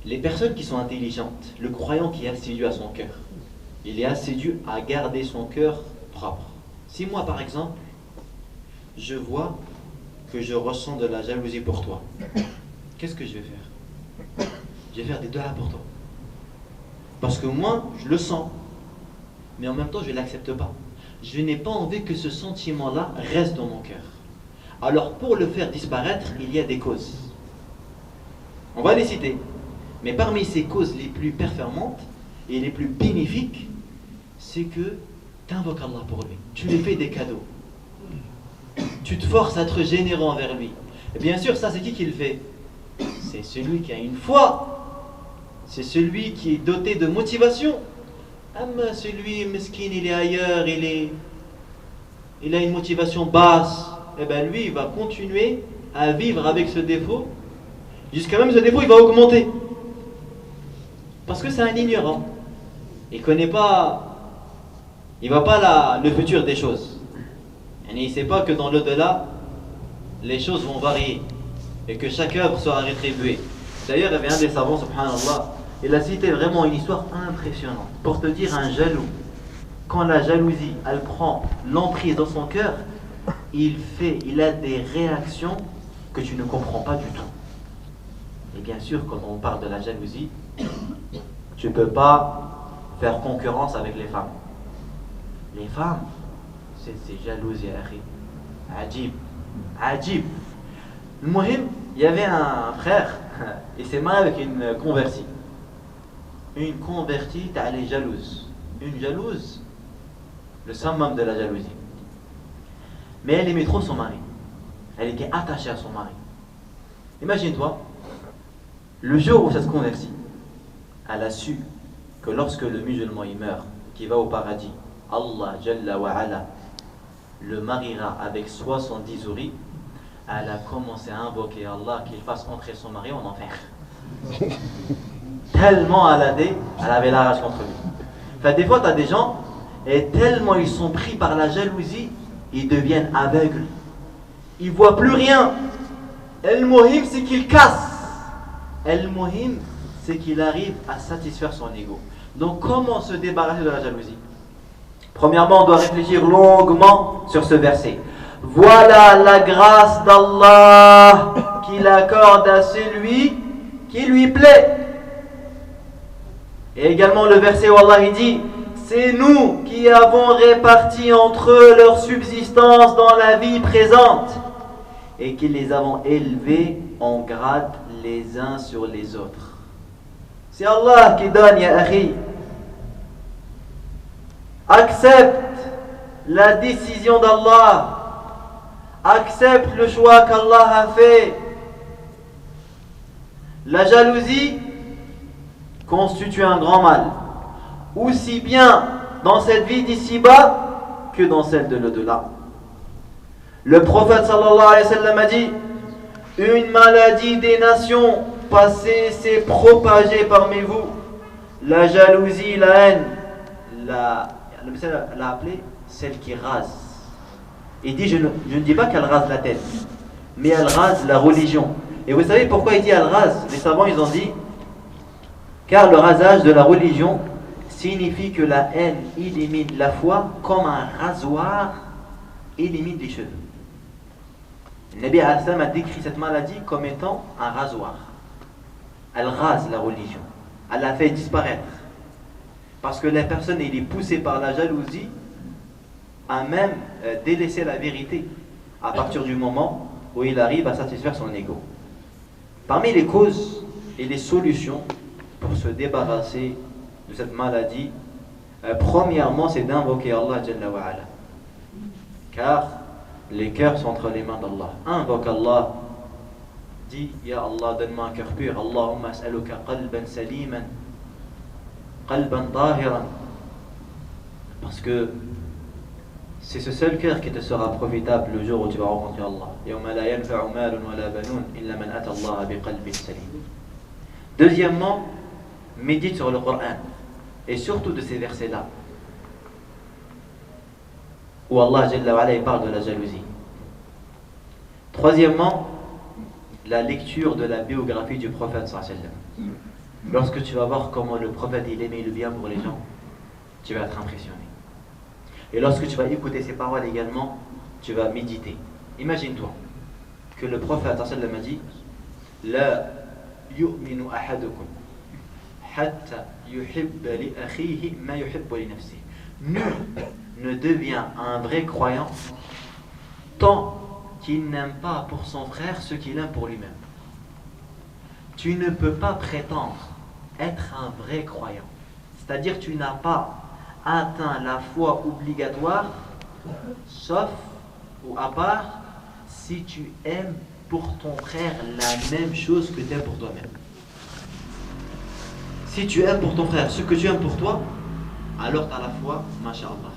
Les personnes qui sont intelligentes, le croyant qui est assidu à son cœur, il est assidu à garder son cœur propre. Si moi par exemple, je vois que je ressens de la jalousie pour toi, qu'est-ce que je vais faire? Je vais faire des doigts pour toi. Parce que moi, je le sens, mais en même temps, je ne l'accepte pas. Je n'ai pas envie que ce sentiment-là reste dans mon cœur. Alors pour le faire disparaître, il y a des causes. On va les citer. Mais parmi ces causes les plus performantes et les plus bénéfiques, c'est que tu invoques Allah pour lui. Tu lui fais des cadeaux. Tu te forces à être généreux envers lui. Et bien sûr, ça c'est qui le fait? C'est celui qui a une foi. C'est celui qui est doté de motivation. Mais celui mesquin, il est ailleurs, il a une motivation basse. Et bien lui, il va continuer à vivre avec ce défaut. Jusqu'à même ce défaut, il va augmenter. Parce que c'est un ignorant. Il connaît pas, il voit pas le futur des choses. Et il ne sait pas que dans l'au-delà, les choses vont varier et que chaque œuvre sera rétribuée. D'ailleurs, il y avait un des savants, subhanallah, il a cité vraiment une histoire impressionnante pour te dire un jaloux. Quand la jalousie, elle prend l'emprise dans son cœur, il a des réactions que tu ne comprends pas du tout. Et bien sûr, quand on parle de la jalousie, tu ne peux pas faire concurrence avec les femmes. Les femmes, c'est jalousie, ajib, ajib. Le muhim, il y avait un frère, il s'est marié avec une convertie. une convertie, elle est jalouse. Une jalouse, le summum de la jalousie. Mais elle aimait trop son mari. Elle était attachée à son mari. Imagine-toi, le jour où ça se convertit, elle a su que lorsque le musulman il meurt, qu'il va au paradis, Allah Jalla wa Ala le mariera avec 70 houris. Elle a commencé à invoquer Allah qu'il fasse entrer son mari en enfer. Tellement elle avait la rage contre lui. Enfin, des fois, tu as des gens, et tellement ils sont pris par la jalousie, ils deviennent aveugles. Ils ne voient plus rien. El Mohim, c'est qu'il casse. El Mohim, c'est qu'il arrive à satisfaire son ego. Donc, comment se débarrasser de la jalousie? Premièrement, on doit réfléchir longuement sur ce verset. Voilà la grâce d'Allah qu'il accorde à celui qui lui plaît. Et également le verset où Allah il dit: c'est nous qui avons réparti entre eux leur subsistance dans la vie présente et qui les avons élevés en grade les uns sur les autres. C'est Allah qui donne, ya akhi. Accepte la décision d'Allah. Accepte le choix qu'Allah a fait. La jalousie constitue un grand mal, aussi bien dans cette vie d'ici-bas que dans celle de l'au-delà. Le prophète sallallahu alayhi wa sallam a dit: une maladie des nations passées s'est propagée parmi vous, la jalousie, la haine. Le message l'a appelé celle qui rase. Il dit, je ne dis pas qu'elle rase la tête, mais elle rase la religion. Et vous savez pourquoi il dit elle rase? Les savants ils ont dit: car le rasage de la religion signifie que la haine élimine la foi comme un rasoir élimine les cheveux. Le Nabi a décrit cette maladie comme étant un rasoir. Elle rase la religion, elle la fait disparaître. Parce que la personne elle est poussée par la jalousie à même délaisser la vérité à partir du moment où il arrive à satisfaire son ego. Parmi les causes et les solutions pour se débarrasser de cette maladie, premièrement, c'est d'invoquer Allah Jalla wa Ala. Car les cœurs sont entre les mains d'Allah. Invoque Allah. Dis: Ya Allah, donne-moi un cœur pur. Allahumma as'aluka qalban saliman, qalban tahiran. Parce que c'est ce seul cœur qui te sera profitable le jour où tu vas rencontrer Allah. Yawma la yanfa'u malun wa la banun illa man ata Allah bi qalbin salim. Deuxièmement, médite sur le Coran et surtout de ces versets-là où Allah Jalla wa Ala parle de la jalousie. Troisièmement, la lecture de la biographie du prophète sallallahu alayhi wa sallam. Lorsque tu vas voir comment le prophète il aimait le bien pour les gens, tu vas être impressionné. Et lorsque tu vas écouter ces paroles également, tu vas méditer. Imagine-toi que le prophète sallallahu alayhi wa sallam a dit: La yu'minu ahadukum hatta yuhibba li akhihi ma yuhibbu li nafsihi. Nul ne devient un vrai croyant tant qu'il n'aime pas pour son frère ce qu'il aime pour lui-même. Tu ne peux pas prétendre être un vrai croyant. C'est-à-dire tu n'as pas atteint la foi obligatoire, sauf ou à part si tu aimes pour ton frère la même chose que tu aimes pour toi-même. Si tu aimes pour ton frère ce que tu aimes pour toi, alors tu as la foi, masha'Allah.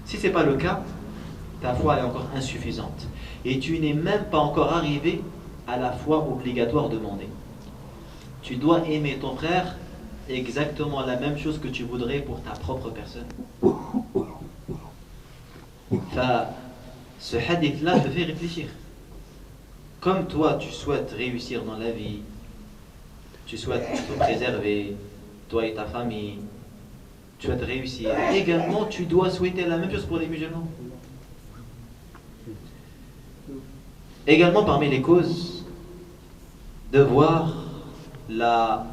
Si ce n'est pas le cas, ta foi est encore insuffisante. Et tu n'es même pas encore arrivé à la foi obligatoire demandée. Tu dois aimer ton frère exactement la même chose que tu voudrais pour ta propre personne. Ce hadith-là te fait réfléchir. Comme toi, tu souhaites réussir dans la vie, tu souhaites te préserver, toi et ta famille, tu souhaites réussir. Également, tu dois souhaiter la même chose pour les musulmans. Également, parmi les causes, de voir la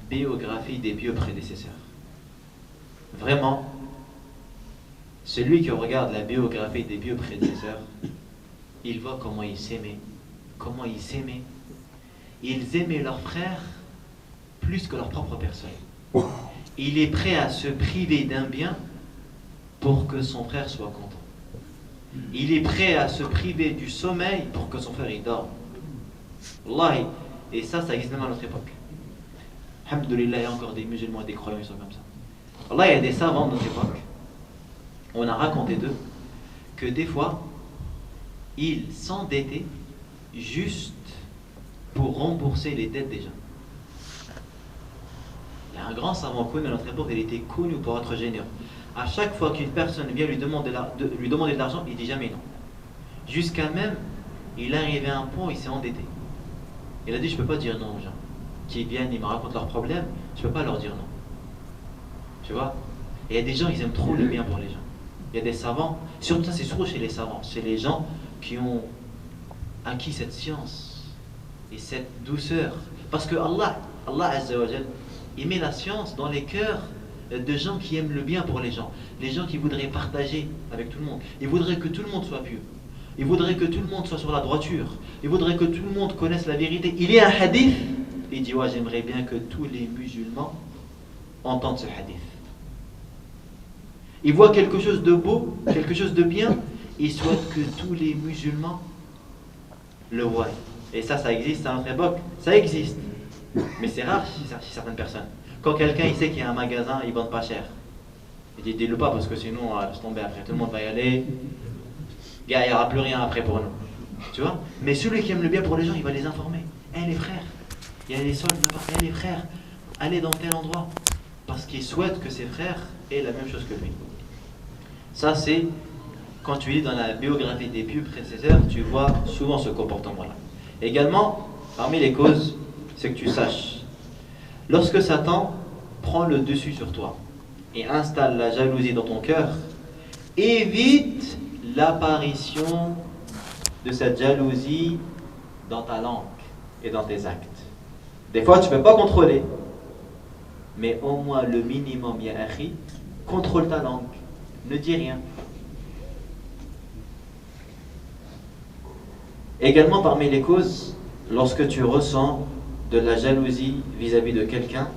biographie des pieux prédécesseurs. Vraiment, celui qui regarde la biographie des pieux prédécesseurs, il voit comment ils s'aimaient. Comment ils s'aimaient. Ils aimaient leurs frères plus que leur propre personne. il est prêt à se priver d'un bien pour que son frère soit content. Il est prêt à se priver du sommeil pour que son frère y dorme. Wallahi. Et ça existe même à notre époque. Alhamdoulilah, il y a encore des musulmans et des croyants qui sont comme ça. Allah, il y a des savants de notre époque. On a raconté d'eux que des fois, ils s'endettaient juste pour rembourser les dettes des gens. Il y a un grand savant connu à notre époque, il était connu pour être généreux. À chaque fois qu'une personne vient lui demander de l'argent, il dit jamais non. Jusqu'à même, il est arrivé à un point où il s'est endetté. Il a dit, je ne peux pas dire non aux gens qui viennent, ils me racontent leurs problèmes, je ne peux pas leur dire non. Tu vois? Et il y a des gens, ils aiment trop le bien pour les gens. Il y a des savants, surtout ça c'est surtout chez les savants, chez les gens qui ont acquis cette science et cette douceur. Parce que Allah Azza wa Jal, il met la science dans les cœurs de gens qui aiment le bien pour les gens. Les gens qui voudraient partager avec tout le monde. Ils voudraient que tout le monde soit pieux. Ils voudraient que tout le monde soit sur la droiture. Ils voudraient que tout le monde connaisse la vérité. Il y a un hadith, il dit, ouais, j'aimerais bien que tous les musulmans entendent ce hadith. Ils voient quelque chose de beau, quelque chose de bien, ils souhaitent que tous les musulmans le voient. Et ça existe à notre époque, ça existe. Mais c'est rare chez certaines personnes. Quand quelqu'un il sait qu'il y a un magasin, il ne vend pas cher. Il dit, dis-le pas parce que sinon, laisse tomber après, tout le monde va y aller. Il n'y aura plus rien après pour nous. Tu vois? Mais celui qui aime le bien pour les gens, il va les informer. Les frères, il y a les soldes, les frères, allez dans tel endroit. Parce qu'il souhaite que ses frères aient la même chose que lui. Ça, c'est quand tu lis dans la biographie des pieux prédécesseurs, tu vois souvent ce comportement-là. Également, parmi les causes, c'est que tu saches, lorsque Satan prend le dessus sur toi et installe la jalousie dans ton cœur, évite l'apparition de cette jalousie dans ta langue et dans tes actes. Des fois, tu ne peux pas contrôler, mais au moins le minimum, ya akhi, contrôle ta langue. Ne dis rien. Également parmi les causes, lorsque tu ressens de la jalousie vis-à-vis de quelqu'un,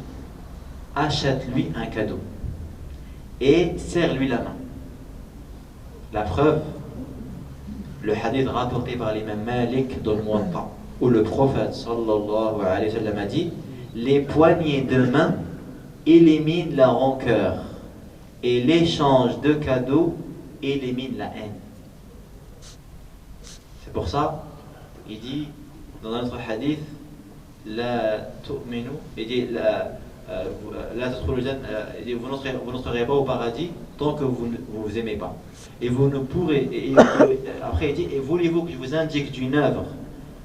achète-lui un cadeau et serre-lui la main. La preuve, le hadith rapporté par l'imam Malik dans le Muwatta, où le prophète sallallahu alayhi wa sallam a dit, les poignées de main éliminent la rancœur et l'échange de cadeaux élimine la haine. C'est pour ça, il dit dans notre hadith, la tu'minu, il dit vous n'entrerez pas au paradis tant que vous ne vous aimez pas. Et vous ne pourrez, après il dit, et voulez-vous que je vous indique d'une œuvre,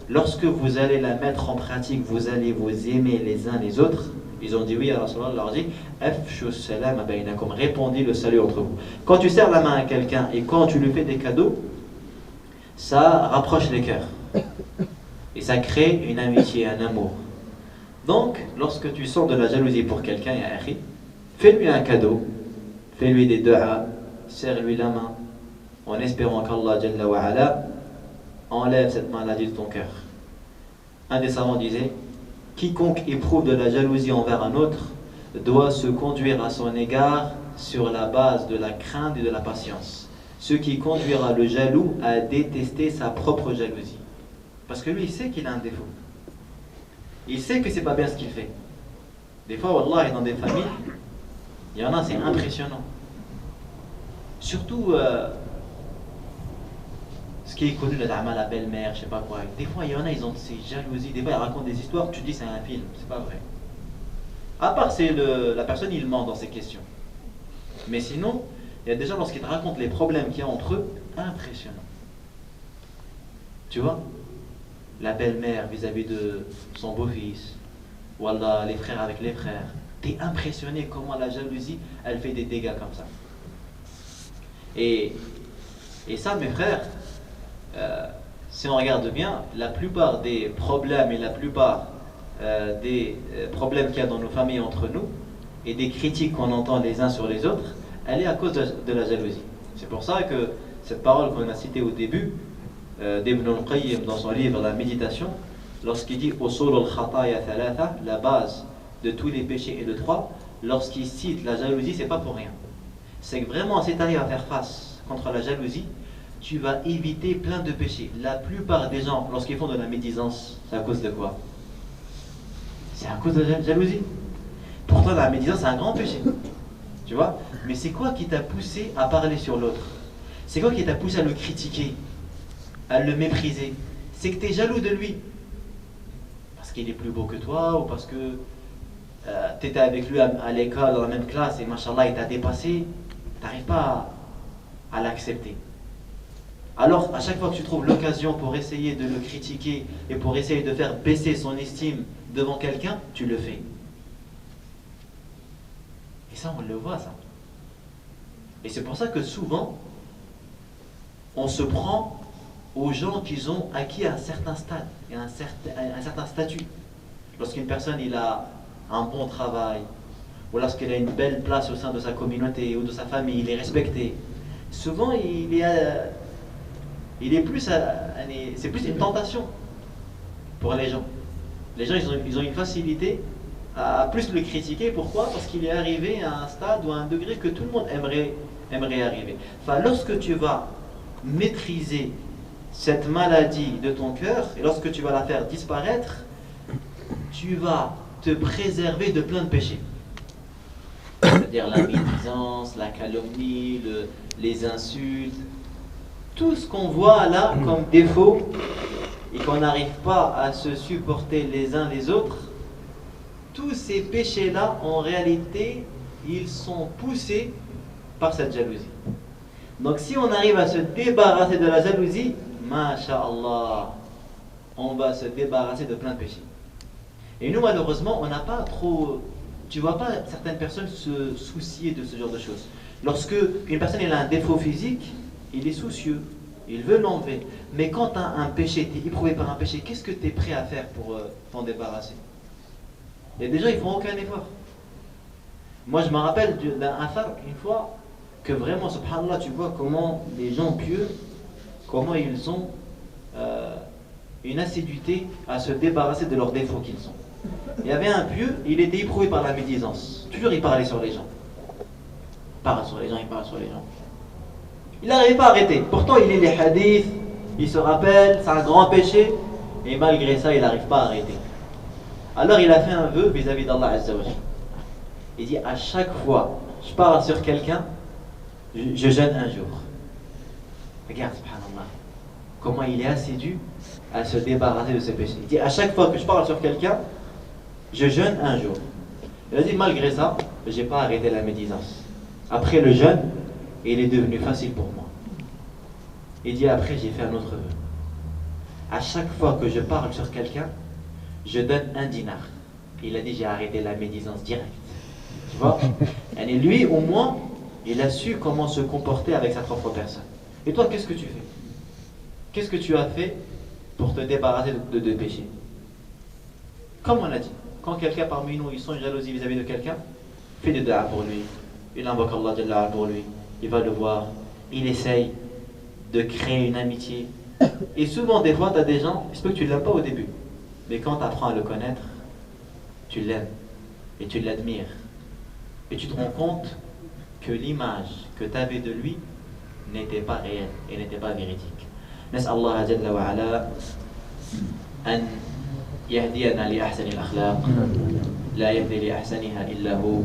lorsque vous allez la mettre en pratique, vous allez vous aimer les uns les autres? Ils ont dit oui, alors Allah leur dit Afshu salam bainakum, répandez le salut entre vous. Quand tu serres la main à quelqu'un et quand tu lui fais des cadeaux, ça rapproche les cœurs. Et ça crée une amitié, un amour. Donc, lorsque tu sens de la jalousie pour quelqu'un, fais-lui un cadeau, fais-lui des du'a, serre-lui la main, en espérant qu'Allah Jalla wa Ala enlève cette maladie de ton cœur. Un des savants disait, quiconque éprouve de la jalousie envers un autre doit se conduire à son égard sur la base de la crainte et de la patience, ce qui conduira le jaloux à détester sa propre jalousie. Parce que lui, il sait qu'il a un défaut. Il sait que c'est pas bien ce qu'il fait. Des fois, wallah, dans des familles, il y en a, c'est impressionnant. Surtout, ce qui est connu, la belle-mère, je sais pas quoi. Des fois, il y en a, ils ont ces jalousies. Des fois, ils racontent des histoires, tu te dis c'est un film, c'est pas vrai. À part, c'est la personne, il ment dans ces questions. Mais sinon, il y a des gens, lorsqu'ils te racontent les problèmes qu'il y a entre eux, impressionnant. Tu vois? La belle-mère vis-à-vis de son beau-fils, ou Allah, les frères avec les frères. T'es impressionné comment la jalousie, elle fait des dégâts comme ça. Et ça, mes frères, si on regarde bien, la plupart des problèmes et la plupart des problèmes qu'il y a dans nos familles entre nous et des critiques qu'on entend les uns sur les autres, elle est à cause de la jalousie. C'est pour ça que cette parole qu'on a citée au début d'Ibn al-Qayyim dans son livre La Méditation, lorsqu'il dit Usul al-Khataya Thalatha, la base de tous les péchés est de 3, lorsqu'il cite la jalousie, c'est pas pour rien. C'est que vraiment, si tu arrives à faire face contre la jalousie, tu vas éviter plein de péchés. La plupart des gens, lorsqu'ils font de la médisance, c'est à cause de quoi? C'est à cause de la jalousie. Pourtant, la médisance, c'est un grand péché. Tu vois? Mais c'est quoi qui t'a poussé à parler sur l'autre? C'est quoi qui t'a poussé à le critiquer, à le mépriser? C'est que tu es jaloux de lui. Parce qu'il est plus beau que toi, ou parce que tu étais avec lui à l'école, dans la même classe, et machallah, il t'a dépassé. Tu n'arrives pas à l'accepter. Alors, à chaque fois que tu trouves l'occasion pour essayer de le critiquer et pour essayer de faire baisser son estime devant quelqu'un, tu le fais. Et ça, on le voit, ça. Et c'est pour ça que souvent, on se prend aux gens qui ont acquis un certain stade et un certain statut. Lorsqu'une personne il a un bon travail, ou lorsqu'il a une belle place au sein de sa communauté ou de sa famille, il est respecté. Souvent, c'est plus une tentation pour les gens. Les gens, ils ont une facilité à plus le critiquer. Pourquoi? Parce qu'il est arrivé à un stade ou à un degré que tout le monde aimerait arriver. Enfin, lorsque tu vas maîtriser cette maladie de ton cœur, et lorsque tu vas la faire disparaître, tu vas te préserver de plein de péchés. C'est-à-dire la médisance, la calomnie, les insultes, tout ce qu'on voit là comme défaut et qu'on n'arrive pas à se supporter les uns les autres, tous ces péchés-là, en réalité, ils sont poussés par cette jalousie. Donc si on arrive à se débarrasser de la jalousie, masha'Allah, on va se débarrasser de plein de péchés. Et nous, malheureusement, on n'a pas trop... Tu vois pas certaines personnes se soucier de ce genre de choses. Lorsque une personne elle a un défaut physique, il est soucieux, il veut l'enlever. Mais quand tu as un péché, tu es éprouvé par un péché, qu'est-ce que tu es prêt à faire pour t'en débarrasser? Il y a des gens, ils font aucun effort. Moi, je me rappelle d'un affaire, une fois, que vraiment, subhanallah, tu vois comment les gens pieux, comment ils ont une assiduité à se débarrasser de leurs défauts qu'ils ont. Il y avait un pieux, il était éprouvé par la médisance. Toujours, il parlait sur les gens. Il parle sur les gens. Il n'arrivait pas à arrêter. Pourtant, il lit les hadiths, il se rappelle, c'est un grand péché, et malgré ça, il n'arrive pas à arrêter. Alors, il a fait un vœu vis-à-vis d'Allah Azza wa Jalla. Il dit, à chaque fois, je parle sur quelqu'un, je jeûne un jour. Regarde, subhanallah, comment il est assidu à se débarrasser de ses péchés. Il dit, à chaque fois que je parle sur quelqu'un, je jeûne un jour. Il a dit, malgré ça, je n'ai pas arrêté la médisance. Après le jeûne, il est devenu facile pour moi. Il dit, après, j'ai fait un autre vœu. À chaque fois que je parle sur quelqu'un, je donne 1 dinar. Il a dit, j'ai arrêté la médisance direct. Tu vois? Et lui, au moins, il a su comment se comporter avec sa propre personne. Et toi, qu'est-ce que tu fais? Qu'est-ce que tu as fait pour te débarrasser de péché? Comme on a dit, quand quelqu'un parmi nous, il sent une jalousie vis-à-vis de quelqu'un, fais des dua pour lui. Il invoque Allah Jalla pour lui. Il va le voir. Il essaye de créer une amitié. Et souvent, des fois, tu as des gens, il se peut que tu ne l'aimes pas au début. Mais quand tu apprends à le connaître, tu l'aimes. Et tu l'admires. Et tu te rends compte que l'image que tu avais de lui n'était pas réelle et n'était pas véridique. نسأل الله جل وعلا أن يهدينا لأحسن الأخلاق لا يهدي لأحسنها إلا هو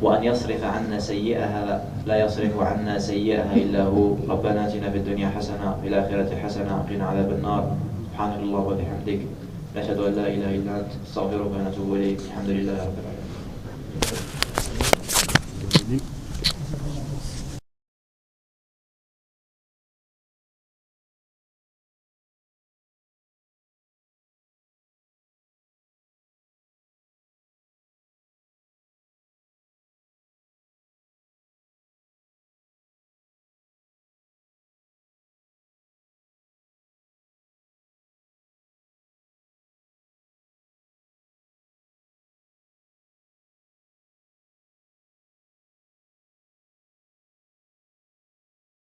وأن يصرف عنا سيئها لا يصرف عنا سيئها إلا هو ربنا آتنا في الدنيا حسنة وفي الآخرة حسنة وقنا عذاب النار سبحانك اللهم وبحمدك نشهد أن لا إله إلا أنت نستغفرك ونتوب إليك الحمد لله رب العالمين.